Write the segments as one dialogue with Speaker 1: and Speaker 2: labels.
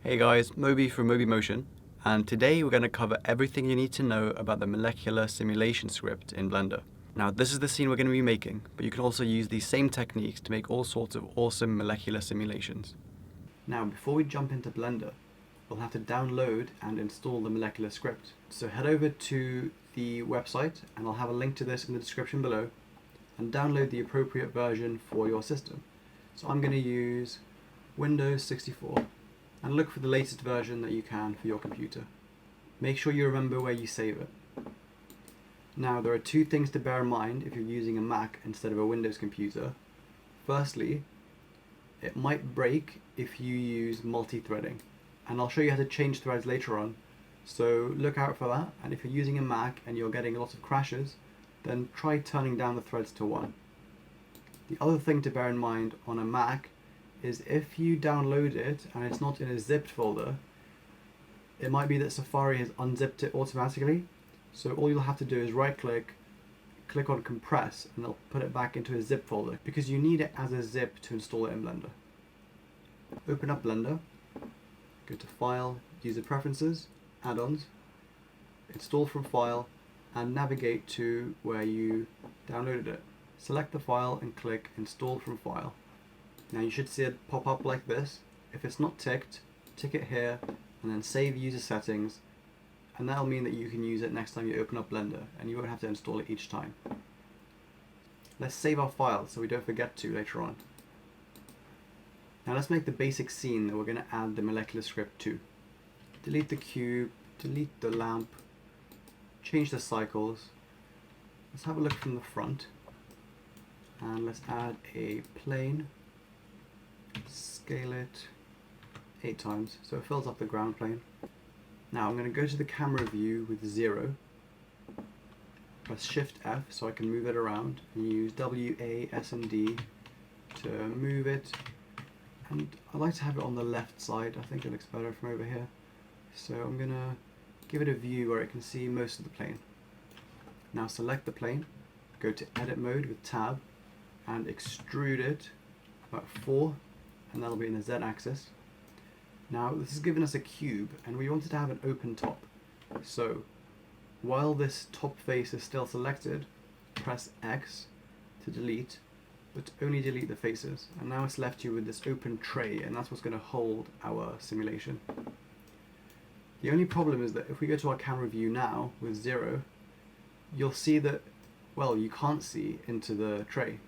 Speaker 1: Hey guys, Moby from Moby Motion, and today we're going to cover everything you need to know about the molecular simulation script in Blender. Now this is the scene we're going to be making, but you can also use these same techniques to make all sorts of awesome molecular simulations. Now before we jump into Blender, we'll have to download and install the molecular script. So head over to the website, and I'll have a link to this in the description below, and download the appropriate version for your system. So I'm going to use Windows 64. And look for the latest version that you can for your computer. Make sure you remember where you save it. Now there are two things to bear in mind if you're using a Mac instead of a Windows computer. Firstly, it might break if you use multi-threading, and I'll show you how to change threads later on, so look out for that. And if you're using a Mac and you're getting lots of crashes, then try turning down the threads to 1. The other thing to bear in mind on a Mac is if you download it and it's not in a zipped folder, it might be that Safari has unzipped it automatically. So all you'll have to do is right click on compress, and it'll put it back into a zip folder, because you need it as a zip to install it in Blender. Open up Blender, go to File, User Preferences, Add-ons, Install from File, and navigate to where you downloaded it. Select the file and click Install from File. Now you should see it pop up like this. If it's not ticked, tick it here and then save user settings, and that'll mean that you can use it next time you open up Blender and you won't have to install it each time. Let's save our file so we don't forget to later on. Now let's make the basic scene that we're going to add the molecular script to. Delete the cube, delete the lamp, change the cycles. Let's have a look from the front, and let's add a plane. Scale it 8 times so it fills up the ground plane. Now I'm going to go to the camera view with 0, press Shift F so I can move it around, and use W, A, S and D to move it, and I like to have it on the left side. I think it looks better from over here, so I'm going to give it a view where it can see most of the plane. Now select the plane, go to edit mode with tab, and extrude it about 4, and that'll be in the Z-axis. Now this has given us a cube, and we wanted to have an open top. So while this top face is still selected, press X to delete, but only delete the faces. And now it's left you with this open tray, and that's what's going to hold our simulation. The only problem is that if we go to our camera view now with 0, you'll see that, well, you can't see into the tray.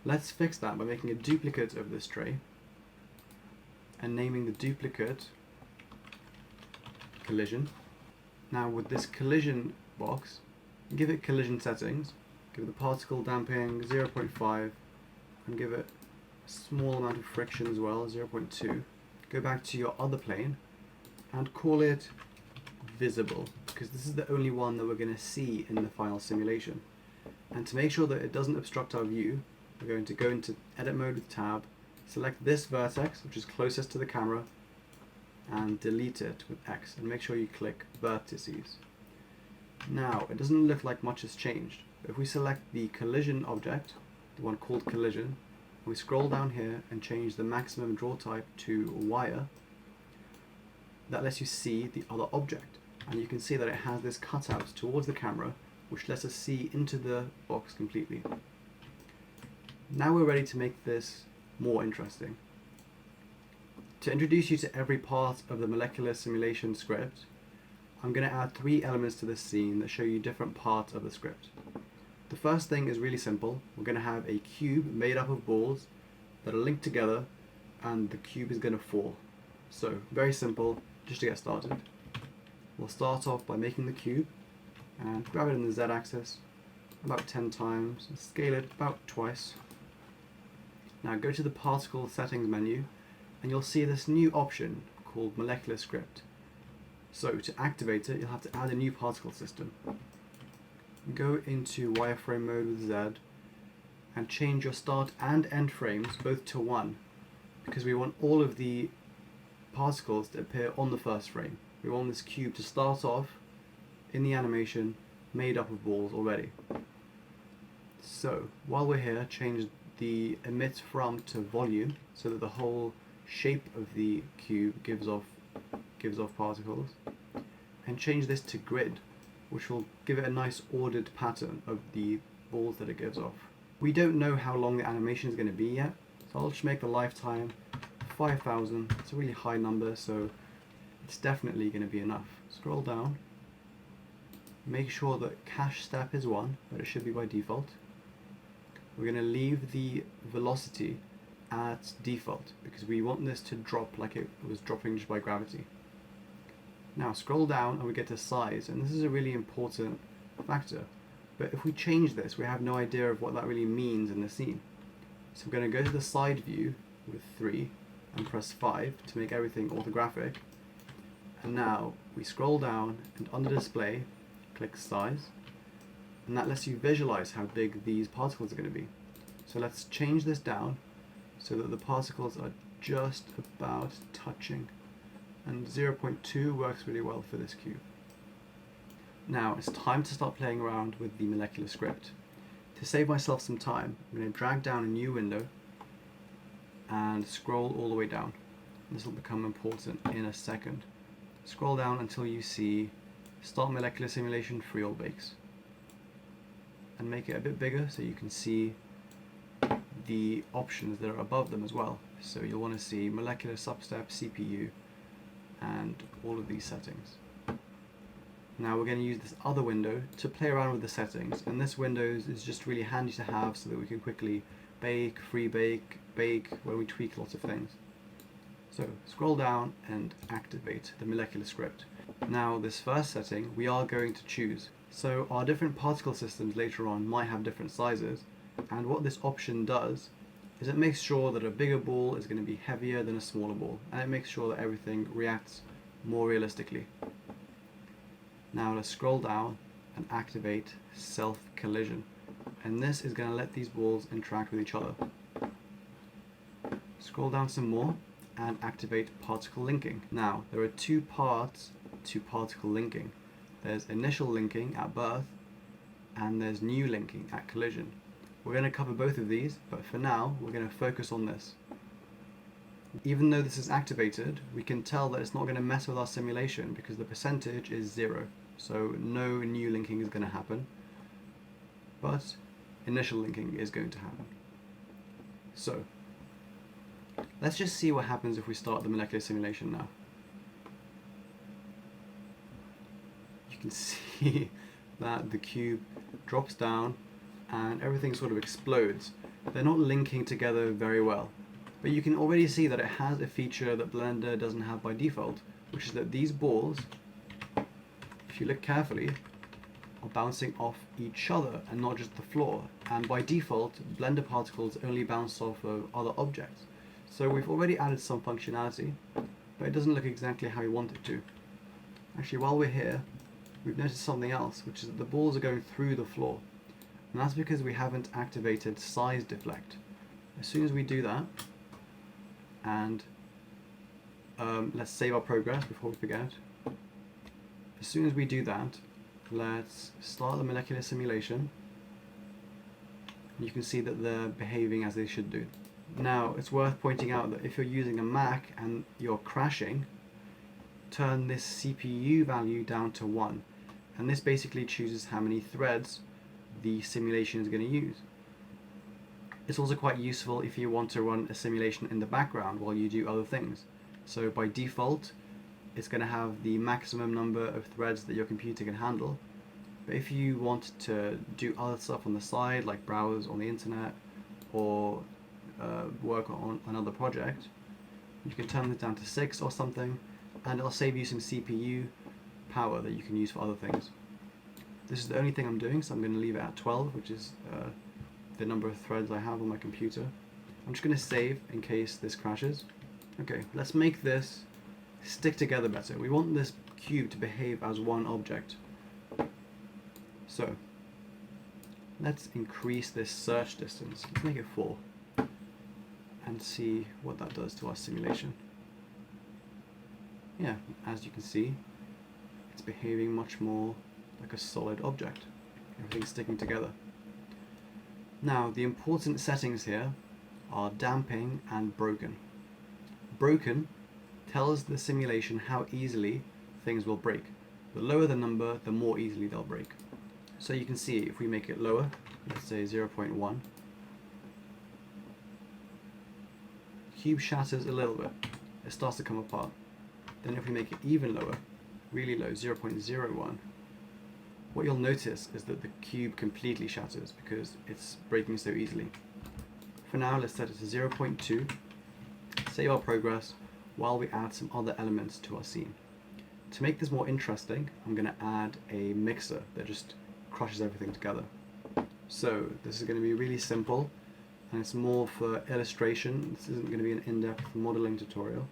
Speaker 1: Let's fix that by making a duplicate of this tray and naming the duplicate collision. Now with this collision box, give it collision settings, give the particle damping 0.5, and give it a small amount of friction as well, 0.2. Go back to your other plane and call it visible, because this is the only one that we're going to see in the final simulation. And to make sure that it doesn't obstruct our view, we're going to go into edit mode with tab, select this vertex which is closest to the camera, and delete it with X, and make sure you click vertices. Now it doesn't look like much has changed, but if we select the collision object, the one called collision, we scroll down here and change the maximum draw type to wire, that lets you see the other object, and you can see that it has this cutout towards the camera which lets us see into the box completely. Now we're ready to make this more interesting. To introduce you to every part of the molecular simulation script, I'm going to add 3 elements to this scene that show you different parts of the script. The first thing is really simple. We're going to have a cube made up of balls that are linked together, and the cube is going to fall. So very simple, just to get started. We'll start off by making the cube and grab it in the Z-axis about 10 times and scale it about twice. Now go to the particle settings menu, and you'll see this new option called molecular script. So to activate it, you'll have to add a new particle system. Go into wireframe mode with Z and change your start and end frames both to 1, because we want all of the particles to appear on the first frame. We want this cube to start off in the animation made up of balls already. So while we're here, change the emit from to volume so that the whole shape of the cube gives off particles, and change this to grid, which will give it a nice ordered pattern of the balls that it gives off. We don't know how long the animation is going to be yet, so I'll just make the lifetime 5,000. It's a really high number, so it's definitely going to be enough. Scroll down, make sure that cache step is 1, but it should be by default. We're going to leave the velocity at default because we want this to drop like it was dropping just by gravity. Now scroll down and we get to size, and this is a really important factor. But if we change this, we have no idea of what that really means in the scene. So we're going to go to the side view with 3 and press 5 to make everything orthographic. And now we scroll down and under display, click size, and that lets you visualize how big these particles are going to be. So let's change this down so that the particles are just about touching, and 0.2 works really well for this cube. Now it's time to start playing around with the molecular script. To save myself some time, I'm going to drag down a new window and scroll all the way down. This will become important in a second. Scroll down until you see Start Molecular Simulation Free All Bakes, and make it a bit bigger so you can see the options that are above them as well. So you'll want to see molecular substep, CPU, and all of these settings. Now we're going to use this other window to play around with the settings, and this window is just really handy to have so that we can quickly bake, free bake, bake when we tweak lots of things. So scroll down and activate the molecular script. Now this first setting we are going to choose. So our different particle systems later on might have different sizes, and what this option does is it makes sure that a bigger ball is going to be heavier than a smaller ball, and it makes sure that everything reacts more realistically. Now let's scroll down and activate self-collision, and this is going to let these balls interact with each other. Scroll down some more and activate particle linking. Now there are 2 parts to particle linking. There's initial linking at birth, and there's new linking at collision. We're going to cover both of these, but for now we're going to focus on this. Even though this is activated, we can tell that it's not going to mess with our simulation because the percentage is 0, so no new linking is going to happen, but initial linking is going to happen. So let's just see what happens if we start the molecular simulation now. You can see that the cube drops down and everything sort of explodes. They're not linking together very well, but you can already see that it has a feature that Blender doesn't have by default, which is that these balls, if you look carefully, are bouncing off each other and not just the floor, and by default Blender particles only bounce off of other objects. So we've already added some functionality, but it doesn't look exactly how we want it to. Actually, while we're here, we've noticed something else, which is that the balls are going through the floor, and that's because we haven't activated size deflect. As soon as we do that, and let's save our progress before we forget. As soon as we do that, let's start the molecular simulation. You can see that they're behaving as they should do. Now, it's worth pointing out that if you're using a Mac and you're crashing, turn this CPU value down to 1, and this basically chooses how many threads the simulation is going to use. It's also quite useful if you want to run a simulation in the background while you do other things. So by default, it's going to have the maximum number of threads that your computer can handle. But if you want to do other stuff on the side, like browse on the internet or work on another project, you can turn this down to 6 or something, and it'll save you some CPU power that you can use for other things. This is the only thing I'm doing, so I'm going to leave it at 12, which is the number of threads I have on my computer. I'm just going to save in case this crashes. Okay, let's make this stick together better. We want this cube to behave as one object. So let's increase this search distance. Let's make it 4 and see what that does to our simulation. Yeah, as you can see, it's behaving much more like a solid object. Everything's sticking together. Now, the important settings here are damping and broken. broken tells the simulation how easily things will break. The lower the number, the more easily they'll break. So you can see if we make it lower, let's say 0.1, cube shatters a little bit, it starts to come apart. Then if we make it even lower, really low, 0.01, what you'll notice is that the cube completely shatters because it's breaking so easily. For now, let's set it to 0.2, save our progress while we add some other elements to our scene. To make this more interesting, I'm going to add a mixer that just crushes everything together. So this is going to be really simple, and it's more for illustration. This isn't going to be an in-depth modeling tutorial.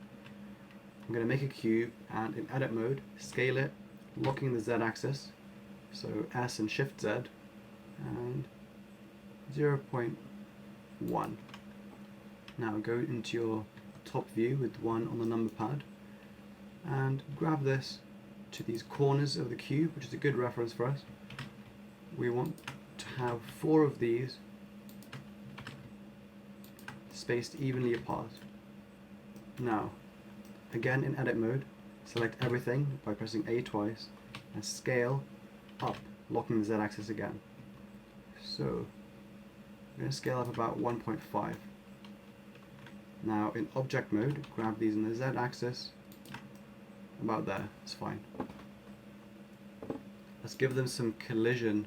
Speaker 1: I'm going to make a cube and in edit mode, scale it, locking the Z-axis, so S and Shift Z, and 0.1. Now go into your top view with 1 on the number pad, and grab this to these corners of the cube, which is a good reference for us. We want to have 4 of these spaced evenly apart. Now, again in edit mode, select everything by pressing A twice and scale up, locking the Z-axis again. So, I'm going to scale up about 1.5. Now in object mode, grab these in the Z-axis, about there, it's fine. Let's give them some collision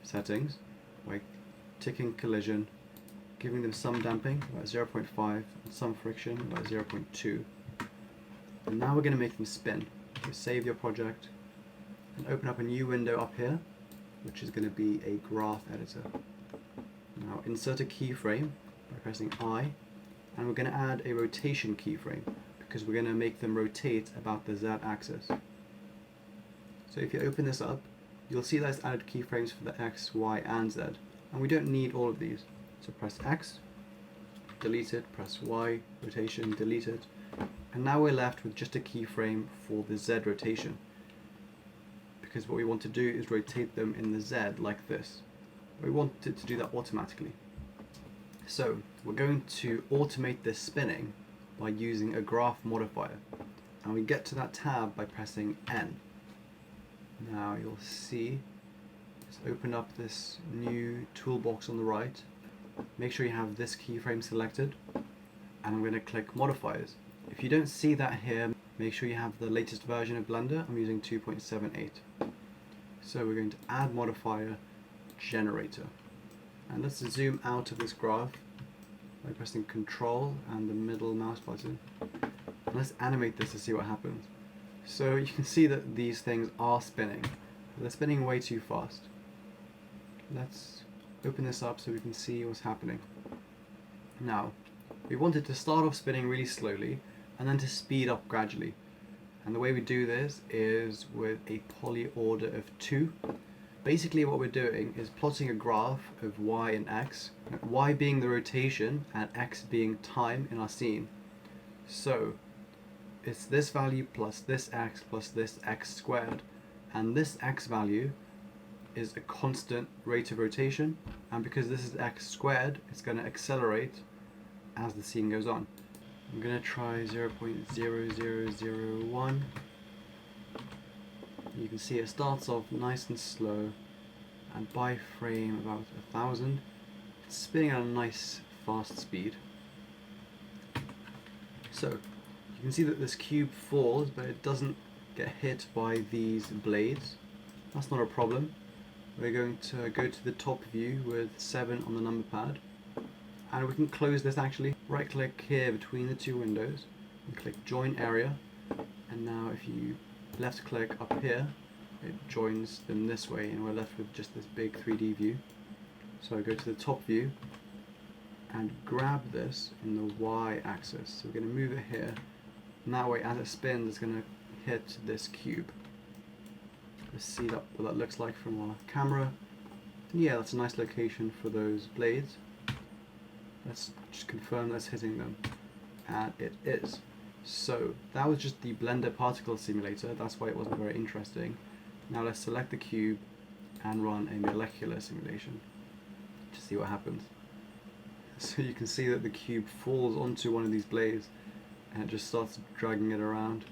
Speaker 1: settings, like ticking collision, giving them some damping, about 0.5, and some friction, about 0.2. And now we're going to make them spin. So save your project, and open up a new window up here, which is going to be a graph editor. Now insert a keyframe by pressing I, and we're going to add a rotation keyframe because we're going to make them rotate about the Z-axis. So if you open this up, you'll see that it's added keyframes for the X, Y, and Z, and we don't need all of these. So press X, delete it, press Y, rotation, delete it, and now we're left with just a keyframe for the Z rotation, because what we want to do is rotate them in the Z like this. We want it to do that automatically. So we're going to automate this spinning by using a graph modifier, and we get to that tab by pressing N. Now you'll see, let's open up this new toolbox on the right. Make sure you have this keyframe selected, and I'm going to click modifiers. If you don't see that here, make sure you have the latest version of Blender. I'm using 2.78. So we're going to add modifier generator, and let's zoom out of this graph by pressing Control and the middle mouse button, and let's animate this to see what happens. So you can see that these things are spinning. They're spinning way too fast. Let's open this up so we can see what's happening. Now, we want it to start off spinning really slowly and then to speed up gradually. And the way we do this is with a poly order of 2. Basically what we're doing is plotting a graph of Y and X, Y being the rotation and X being time in our scene. So it's this value plus this X squared, and this X value is a constant rate of rotation, and because this is X squared, it's going to accelerate as the scene goes on. I'm going to try 0.0001. You can see it starts off nice and slow, and by frame about 1000, it's spinning at a nice fast speed. So you can see that this cube falls, but it doesn't get hit by these blades. That's not a problem. We're going to go to the top view with 7 on the number pad, and we can close this actually. Right click here between the 2 windows and click join area, and now if you left click up here, it joins them this way, and we're left with just this big 3D view. So I go to the top view and grab this in the Y axis. So we're going to move it here, and that way as it spins it's going to hit this cube. Let's see what that looks like from our camera. And yeah, that's a nice location for those blades. Let's just confirm that's hitting them, and it is. So that was just the Blender particle simulator, that's why it wasn't very interesting. Now let's select the cube and run a molecular simulation to see what happens. So you can see that the cube falls onto one of these blades, and it just starts dragging it around.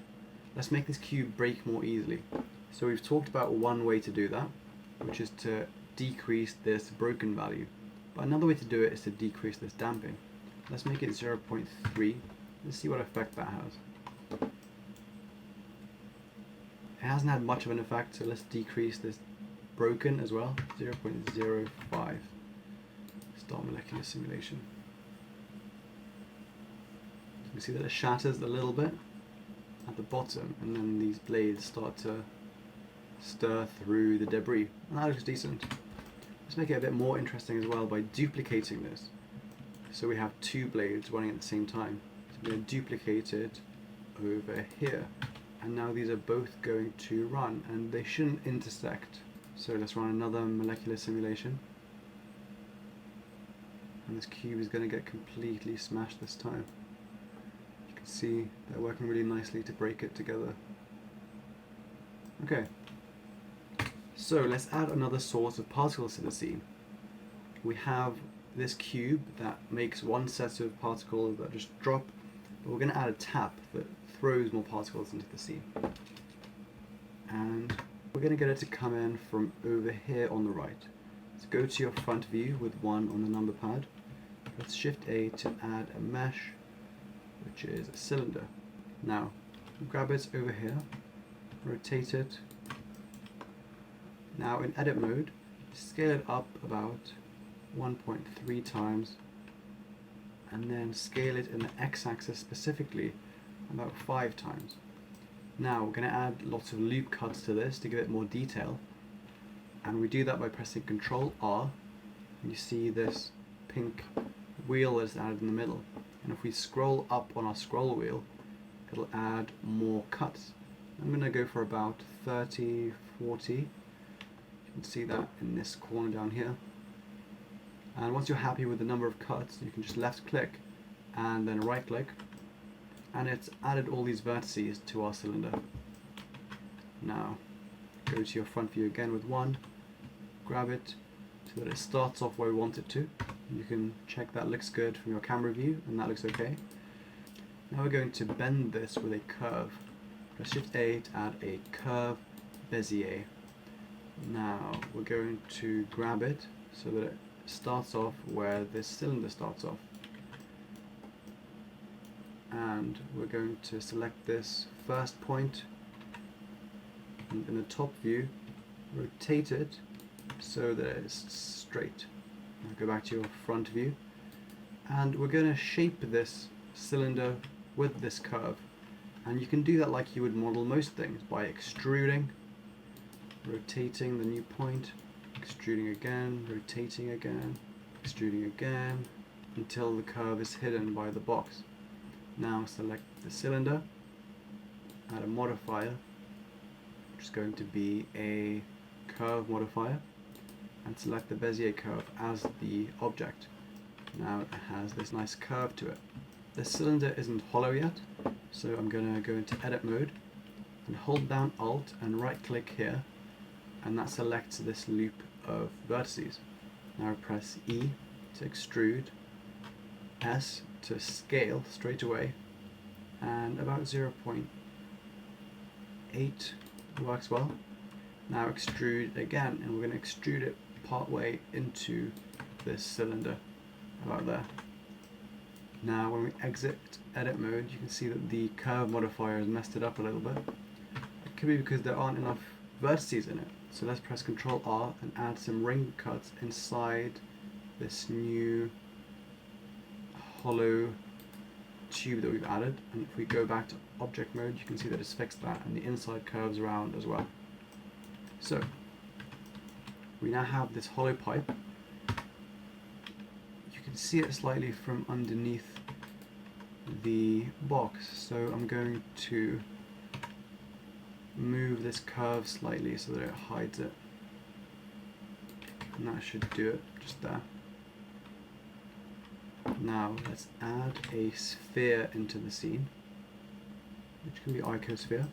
Speaker 1: Let's make this cube break more easily. So we've talked about one way to do that, which is to decrease this broken value. But another way to do it is to decrease this damping. Let's make it 0.3. Let's see what effect that has. It hasn't had much of an effect, so let's decrease this broken as well. 0.05. Start molecular simulation. You can see that it shatters a little bit at the bottom, and then these blades start to stir through the debris, and that looks decent. Let's make it a bit more interesting as well by duplicating this. So we have two blades running at the same time. So we're going to duplicate it over here, and now these are both going to run, and they shouldn't intersect. So let's run another molecular simulation, and this cube is going to get completely smashed this time. You can see they're working really nicely to break it together. Okay, so let's add another source of particles to the scene. We have this cube that makes one set of particles that just drop, but we're going to add a tap that throws more particles into the scene. And we're going to get it to come in from over here on the right. So go to your front view with 1 on the number pad. Let's Shift A to add a mesh, which is a cylinder. Now, grab it over here, rotate it. Now in edit mode, scale it up about 1.3 times, and then scale it in the x-axis specifically about 5 times. Now we're going to add lots of loop cuts to this to give it more detail, and we do that by pressing Ctrl R, and you see this pink wheel that's added in the middle. And if we scroll up on our scroll wheel, it'll add more cuts. I'm going to go for about 30, 40. You can see that in this corner down here. And once you're happy with the number of cuts, you can just left click and then right click, and it's added all these vertices to our cylinder. Now go to your front view again with 1, grab it so that it starts off where we want it to. You can check that looks good from your camera view, and that looks okay. Now we're going to bend this with a curve. Press Shift A to add a curve Bezier. Now we're going to grab it so that it starts off where this cylinder starts off, and we're going to select this first point, and in the top view rotate it so that it's straight. Now go back to your front view, and we're going to shape this cylinder with this curve, and you can do that like you would model most things by extruding, rotating the new point, extruding again, rotating again, extruding again, until the curve is hidden by the box. Now select the cylinder, add a modifier, which is going to be a curve modifier, and select the Bezier curve as the object. Now it has this nice curve to it. The cylinder isn't hollow yet, so I'm going to go into edit mode and hold down Alt and right click here, and that selects this loop of vertices. Now press E to extrude, S to scale straight away, and about 0.8 works well. Now extrude again, and we're going to extrude it part way into this cylinder, about there. Now when we exit edit mode, you can see that the curve modifier has messed it up a little bit. It could be because there aren't enough vertices in it. So let's press Ctrl R and add some ring cuts inside this new hollow tube that we've added. And if we go back to object mode, you can see that it's fixed that, and the inside curves around as well. So we now have this hollow pipe. You can see it slightly from underneath the box, so I'm going to move this curve slightly so that it hides it, and that should do it just there. Now let's add a sphere into the scene, which can be Ecosphere,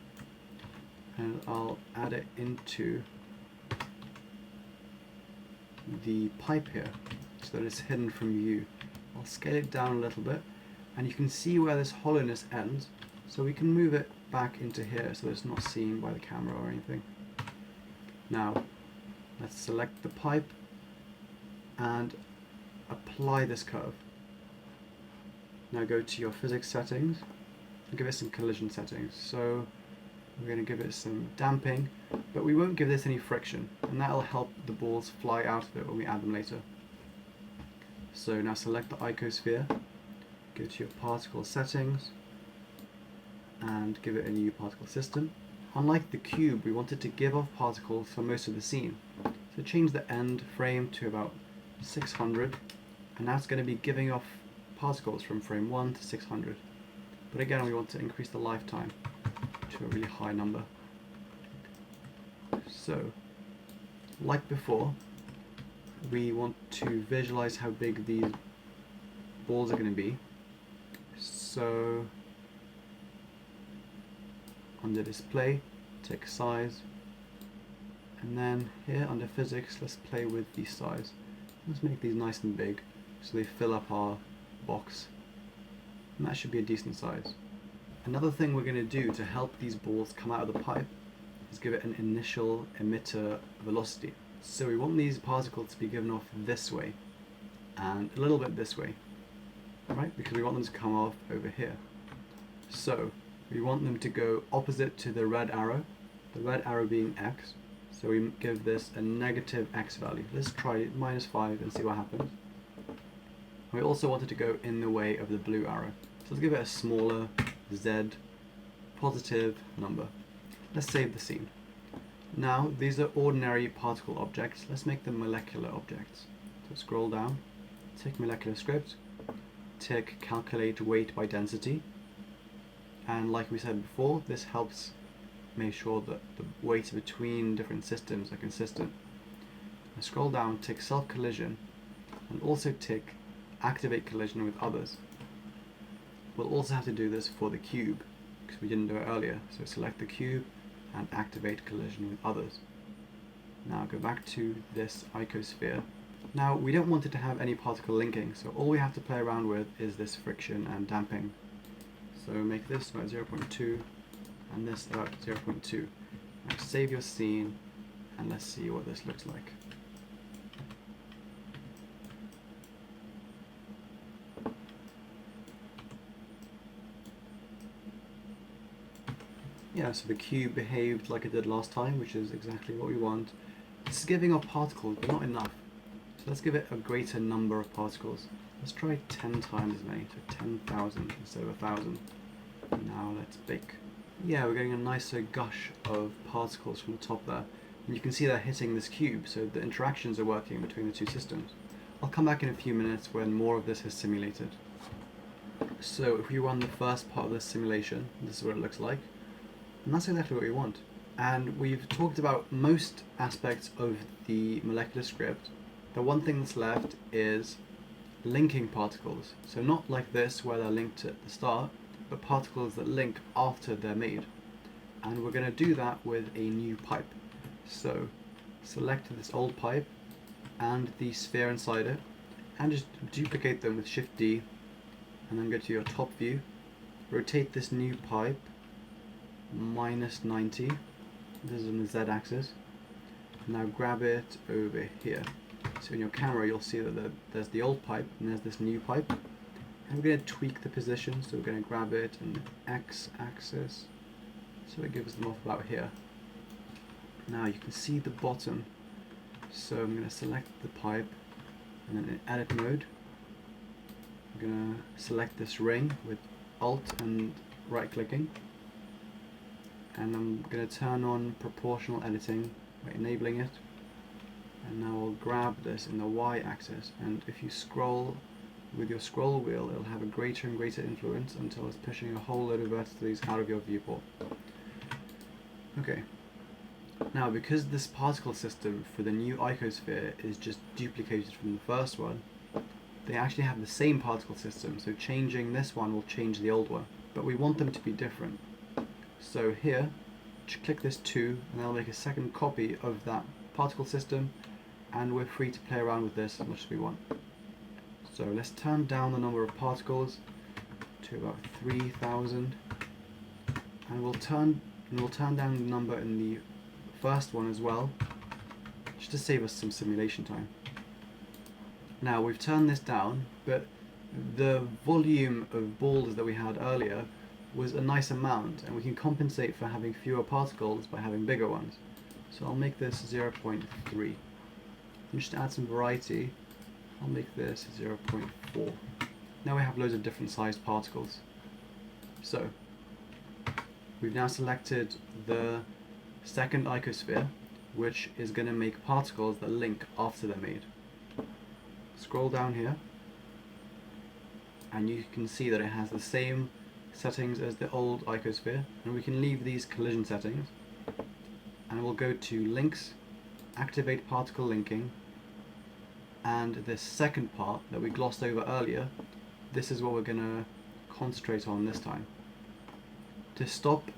Speaker 1: and I'll add it into the pipe here so that it's hidden from view. I'll scale it down a little bit, and you can see where this hollowness ends, so we can move it back into here so that it's not seen by the camera or anything. Now let's select the pipe and apply this curve. Now go to your physics settings and give it some collision settings. So we're going to give it some damping, but we won't give this any friction, and that'll help the balls fly out of it when we add them later. So now select the Ecosphere, go to your particle settings, and give it a new particle system. Unlike the cube, we wanted to give off particles for most of the scene. So change the end frame to about 600, and that's going to be giving off particles from frame 1 to 600. But again, we want to increase the lifetime to a really high number. So, like before, we want to visualize how big these balls are going to be. So, under display, take size, and then here under physics, let's play with the size. Let's make these nice and big so they fill up our box, and that should be a decent size. Another thing we're going to do to help these balls come out of the pipe is give it an initial emitter velocity. So we want these particles to be given off this way and a little bit this way, right? Because we want them to come off over here. So we want them to go opposite to the red arrow being x. So we give this a negative x value. Let's try -5 and see what happens. We also want it to go in the way of the blue arrow. So let's give it a smaller z positive number. Let's save the scene. Now these are ordinary particle objects. Let's make them molecular objects. So scroll down, tick molecular script, tick calculate weight by density, and like we said before, this helps make sure that the weights between different systems are consistent. Now scroll down, tick self collision, and also tick activate collision with others. We'll also have to do this for the cube because we didn't do it earlier. So select the cube and activate collision with others. Now go back to this icosphere. Now we don't want it to have any particle linking, so all we have to play around with is this friction and damping. So make this about 0.2 and this about 0.2. Now save your scene and let's see what this looks like. Yeah, so the cube behaved like it did last time, which is exactly what we want. It's giving off particles, but not enough. So let's give it a greater number of particles. Let's try 10 times as many, so 10,000 instead of 1,000. Now let's bake. Yeah, we're getting a nicer gush of particles from the top there. And you can see they're hitting this cube, so the interactions are working between the two systems. I'll come back in a few minutes when more of this is simulated. So if we run the first part of this simulation, this is what it looks like. And that's exactly what we want. And we've talked about most aspects of the molecular script. The one thing that's left is linking particles. So not like this where they're linked at the start, but particles that link after they're made. And we're going to do that with a new pipe. So select this old pipe and the sphere inside it, and just duplicate them with Shift D, and then go to your top view, rotate this new pipe -90, this is on the Z axis. Now grab it over here. So in your camera you'll see that there's the old pipe and there's this new pipe. And we're going to tweak the position, so we're going to grab it on the X axis, so it gives them off about here. Now you can see the bottom, so I'm going to select the pipe and then in edit mode I'm going to select this ring with Alt and right clicking. And I'm going to turn on proportional editing by enabling it, and now I'll grab this in the Y axis, and if you scroll with your scroll wheel it'll have a greater and greater influence until it's pushing a whole load of vertices out of your viewport. Okay, now because this particle system for the new icosphere is just duplicated from the first one, they actually have the same particle system, so changing this one will change the old one, but we want them to be different. So here, click this 2 and that'll make a second copy of that particle system, and we're free to play around with this as much as we want. So let's turn down the number of particles to about 3000, and we'll turn down the number in the first one as well, just to save us some simulation time. Now we've turned this down, but the volume of balls that we had earlier was a nice amount, and we can compensate for having fewer particles by having bigger ones. So I'll make this 0.3. And just to add some variety, I'll make this 0.4. Now we have loads of different sized particles. So we've now selected the second icosphere, which is going to make particles that link after they're made. Scroll down here, and you can see that it has the same settings as the old icosphere, and we can leave these collision settings, and we'll go to links, activate particle linking, and this second part that we glossed over earlier, this is what we're going to concentrate on this time. To stop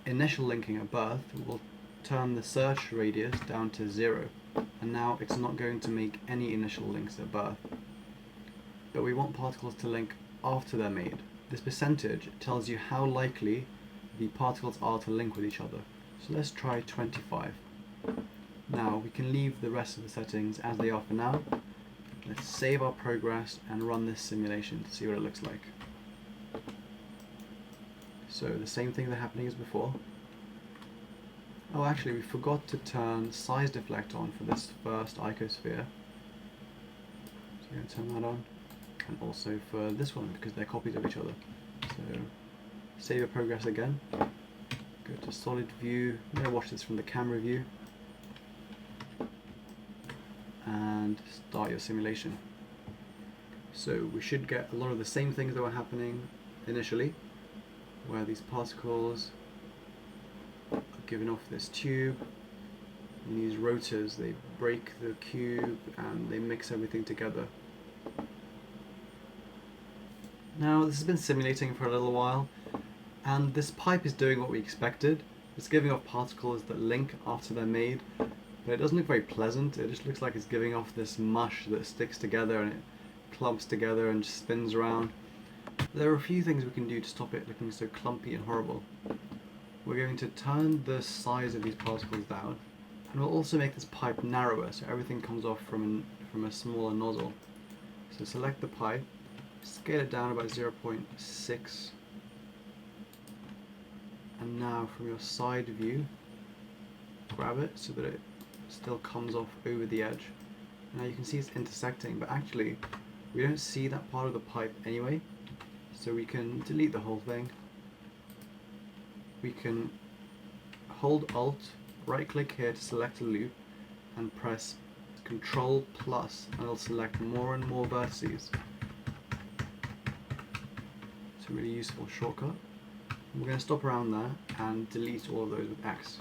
Speaker 1: initial linking at birth, we'll turn the search radius down to 0, and now it's not going to make any initial links at birth. But we want particles to link after they're made. This percentage tells you how likely the particles are to link with each other. So let's try 25. Now we can leave the rest of the settings as they are for now. Let's save our progress and run this simulation to see what it looks like. So the same things are happening as before. Oh, actually we forgot to turn size deflect on for this first icosphere. So we're going to turn that on. And also for this one, because they're copies of each other. So save your progress again. Go to solid view. I'm going to watch this from the camera view. And start your simulation. So we should get a lot of the same things that were happening initially, where these particles are giving off this tube, and these rotors, they break the cube and they mix everything together. Now this has been simulating for a little while, and this pipe is doing what we expected. It's giving off particles that link after they're made, but it doesn't look very pleasant. It just looks like it's giving off this mush that sticks together and it clumps together and just spins around. There are a few things we can do to stop it looking so clumpy and horrible. We're going to turn the size of these particles down, and we'll also make this pipe narrower so everything comes off from a smaller nozzle. So select the pipe, scale it down about 0.6, and now from your side view, grab it so that it still comes off over the edge. Now you can see it's intersecting, but actually we don't see that part of the pipe anyway, so we can delete the whole thing. We can hold Alt, right click here to select a loop, and press Ctrl plus, and it'll select more and more vertices. It's a really useful shortcut. We're going to stop around there and delete all of those with X.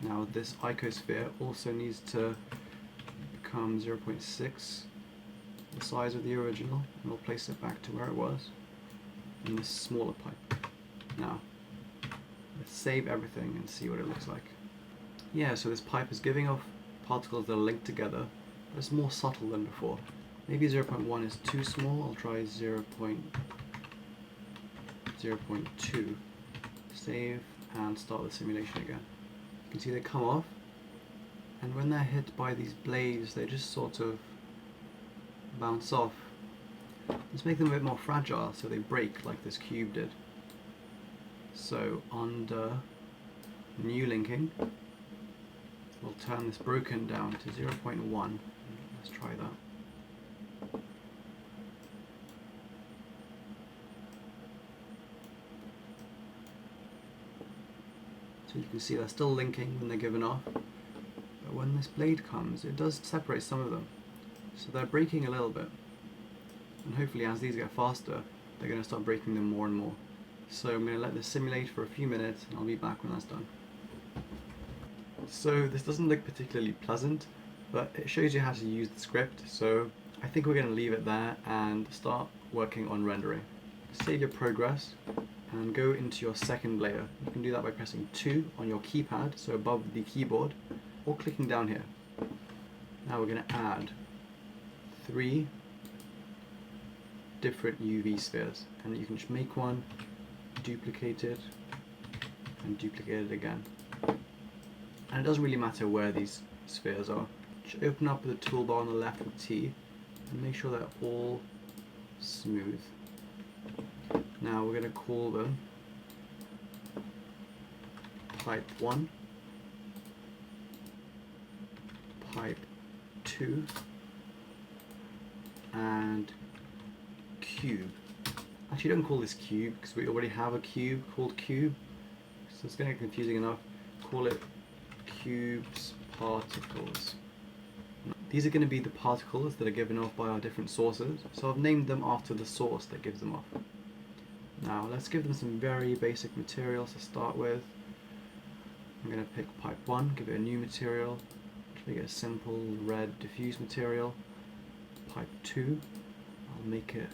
Speaker 1: Now this icosphere also needs to become 0.6, the size of the original, and we'll place it back to where it was in this smaller pipe. Now let's save everything and see what it looks like. Yeah, so this pipe is giving off particles that are linked together, but it's more subtle than before. Maybe 0.1 is too small. I'll try 0.2. Save and start the simulation again. You can see they come off, and when they're hit by these blades they just sort of bounce off. Let's make them a bit more fragile so they break like this cube did. So under new linking, we'll turn this broken down to 0.1. Let's try that. So you can see they're still linking when they're given off, but when this blade comes it does separate some of them. So they're breaking a little bit, and hopefully as these get faster they're going to start breaking them more and more. So I'm going to let this simulate for a few minutes and I'll be back when that's done. So this doesn't look particularly pleasant, but it shows you how to use the script, so I think we're going to leave it there and start working on rendering. Save your progress and go into your second layer. You can do that by pressing 2 on your keypad, so above the keyboard, or clicking down here. Now we're going to add 3 different UV spheres, and you can just make one, duplicate it, and duplicate it again. And it doesn't really matter where these spheres are. Just open up the toolbar on the left with T and make sure they're all smooth. Now we're going to call them pipe 1, pipe 2, and cube. Actually, don't call this cube because we already have a cube called cube, so it's going to get confusing enough. Call it cubes particles. These are going to be the particles that are given off by our different sources, so I've named them after the source that gives them off. Now let's give them some very basic materials to start with. I'm going to pick pipe 1, give it a new material, make it a simple red diffuse material. Pipe 2, I'll make it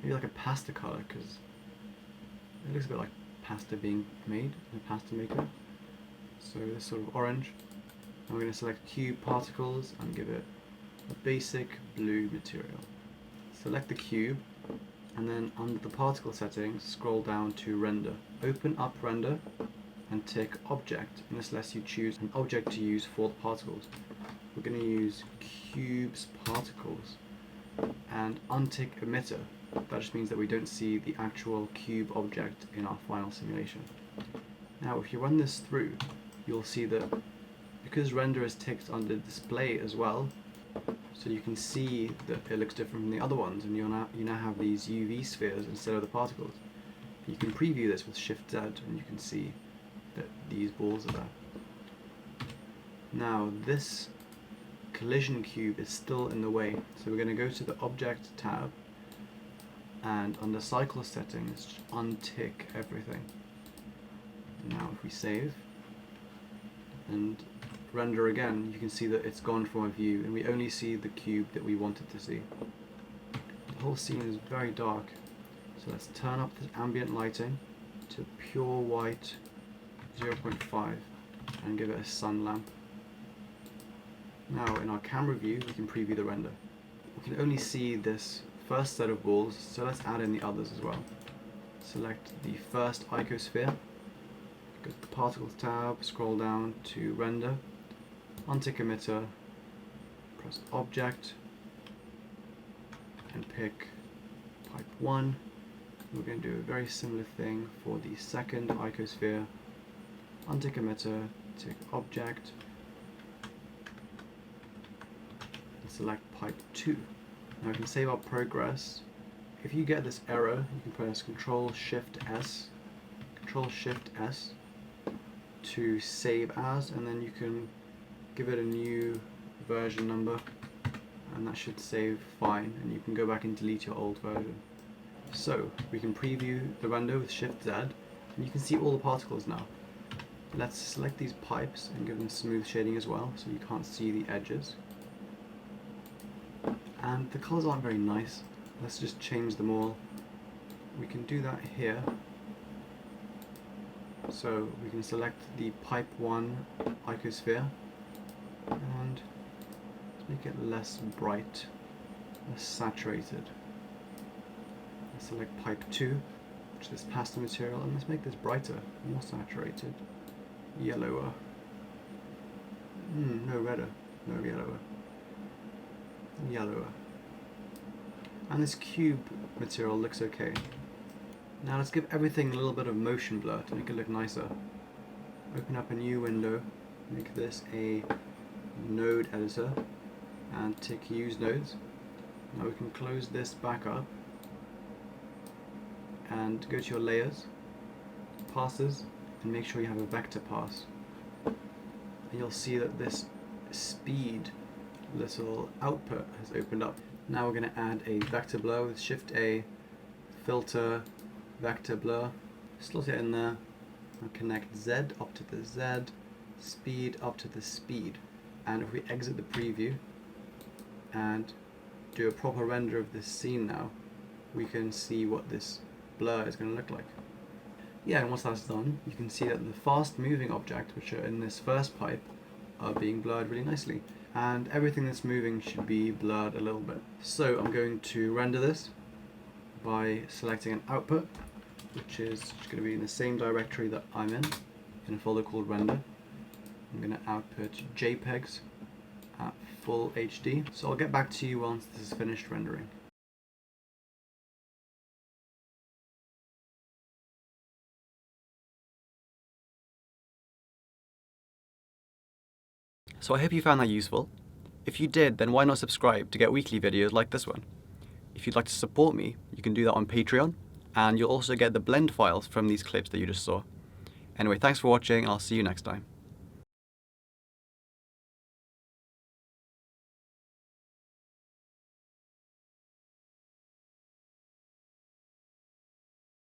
Speaker 1: maybe like a pasta color because it looks a bit like pasta being made in a pasta maker. So this sort of orange. I'm going to select cube particles and give it a basic blue material. Select the cube, and then under the particle settings scroll down to render. Open up render and tick object, and this lets you choose an object to use for the particles. We're going to use cubes particles and untick emitter. That just means that we don't see the actual cube object in our final simulation. Now if you run this through, you'll see that because render is ticked under display as well, so you can see that it looks different from the other ones, and you now have these UV spheres instead of the particles. You can preview this with Shift Z and you can see that these balls are there. Now this collision cube is still in the way, so we're going to go to the Object tab and under Cycle Settings just untick everything. Now if we save and render again, you can see that it's gone from our view and we only see the cube that we wanted to see. The whole scene is very dark, so let's turn up the ambient lighting to pure white 0.5 and give it a sun lamp. Now in our camera view we can preview the render. We can only see this first set of balls, so let's add in the others as well. Select the first Ecosphere, go to the Particles tab, scroll down to Render, untick Emitter, press Object, and pick Pipe 1. We're going to do a very similar thing for the second Ecosphere. Untick Emitter, tick Object, and select Pipe 2. Now we can save our progress. If you get this error, you can press Control-Shift-S, Control-Shift-S to save as, and then you can give it a new version number, and that should save fine, and you can go back and delete your old version. So we can preview the render with Shift-Z, and you can see all the particles now. Let's select these pipes and give them smooth shading as well, so you can't see the edges. And the colors aren't very nice. Let's just change them all. We can do that here. So we can select the Pipe 1 Ecosphere and make it less bright, less saturated. Let's select Pipe 2, which is this pasta material, and let's make this brighter, more saturated, yellower. No redder, no yellower. Yellower. And this cube material looks okay. Now let's give everything a little bit of motion blur to make it look nicer. Open up a new window, make this a node editor, and tick use nodes. Now we can close this back up and go to your layers, passes, and make sure you have a vector pass. And you'll see that this speed little output has opened up. Now we're going to add a vector blur with Shift A, filter, vector blur, slot it in there, and connect Z up to the Z, speed up to the speed. And if we exit the preview and do a proper render of this scene now, we can see what this blur is going to look like. Yeah, and once that's done, you can see that the fast moving objects, which are in this first pipe, are being blurred really nicely. And everything that's moving should be blurred a little bit. So I'm going to render this, by selecting an output, which is going to be in the same directory that I'm in a folder called render. I'm going to output JPEGs at full HD. So I'll get back to you once this is finished rendering. So I hope you found that useful. If you did, then why not subscribe to get weekly videos like this one? If you'd like to support me, you can do that on Patreon, and you'll also get the blend files from these clips that you just saw. Anyway, thanks for watching, and I'll see you next time.